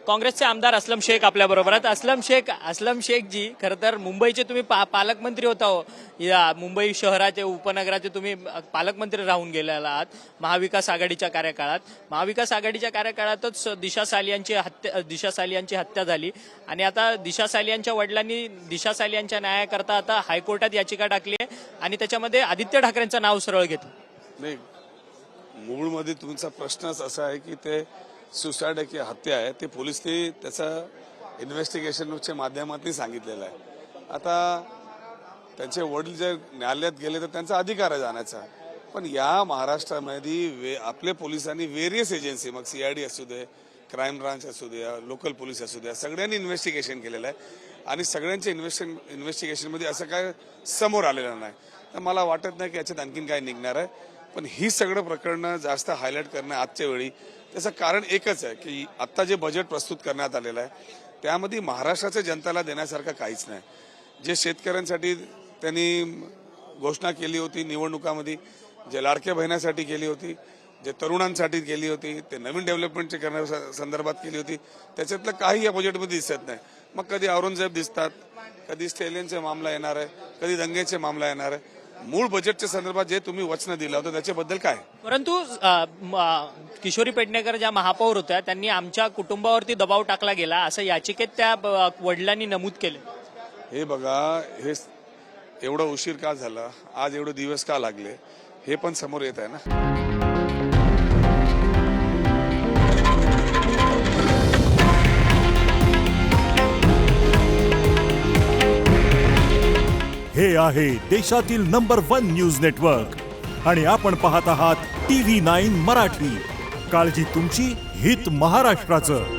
काँग्रेसचे आमदार असलम शेख आपल्या बरोबर आहेत. असलम शेख जी खरं तर मुंबईचे तुम्ही पालकमंत्री होता हो. या मुंबई शहराचे उपनगराचे तुम्ही पालकमंत्री राहून गेलेला आहात महाविकास आघाडीच्या कार्यकाळात. महाविकास आघाडीच्या कार्यकाळातच दिशा सालियांची हत्या झाली आणि आता दिशा सालियांच्या वडिलांनी दिशा सालियांच्या न्यायाकरता आता हायकोर्टात याचिका टाकली आहे आणि त्याच्यामध्ये आदित्य ठाकरेंचं नाव सरळ घेतलं. नाही, मूळमध्ये तुमचा प्रश्नच असा आहे की ते सुसाईड आहे की हत्या आहे ते पोलिसने त्याचा इन्व्हेस्टिगेशनच्या माध्यमातून सांगितलेलं आहे. आता त्यांचे वडील जर न्यायालयात गेले तर त्यांचा अधिकार आहे जाण्याचा. पण या महाराष्ट्रामध्ये आपल्या पोलिसांनी व्हेरियस एजन्सी मग CID असू दे, क्राईम ब्रांच असू द्या, लोकल पोलीस असू द्या, सगळ्यांनी इन्व्हेस्टिगेशन केलेलं आहे आणि सगळ्यांच्या इन्व्हेस्टिगेशनमध्ये असं काय समोर आलेलं नाही. तर मला वाटत नाही की याच्यात आणखीन काय निघणार आहे. पण ही सगळं प्रकरणं जास्त हायलाईट करणं आजच्या वेळी त्याचं कारण एकच आहे की आत्ता जे बजेट प्रस्तुत करण्यात आलेलं आहे त्यामध्ये महाराष्ट्राच्या जनतेला देण्यासारखं काहीच नाही. जे शेतकऱ्यांसाठी त्यांनी घोषणा केली होती निवडणुकामध्ये, जे लाडक्या बहिणासाठी केली होती, जे तरुणांसाठी केली होती, ते नवीन डेव्हलपमेंटचे करण्या संदर्भात केली होती, त्याच्यातलं काही या बजेटमध्ये दिसत नाही. मग कधी औरंगजेब दिसतात, कधी स्टेलियनचे मामला येणार आहे, कधी दंगेचे मामला येणार आहे. मूळ बजेटच्या संदर्भात जे तुम्ही वचन दिलं होतं त्याच्याबद्दल काय? परंतु किशोरी पेडणेकर ज्या महापौर होत्या त्यांनी आमच्या कुटुंबावरती दबाव टाकला गेला असं याचिकेत त्या वडिलांनी नमूद केले. हे बघा, हे एवढं उशीर का झाला, आज एवढे दिवस का लागले, हे पण समोर येत आहे ना. हे आहे देशातील नंबर 1 न्यूज नेटवर्क आणि आपण पाहत आहात TV9 मराठी. काळजी तुमची, हित महाराष्ट्राचं.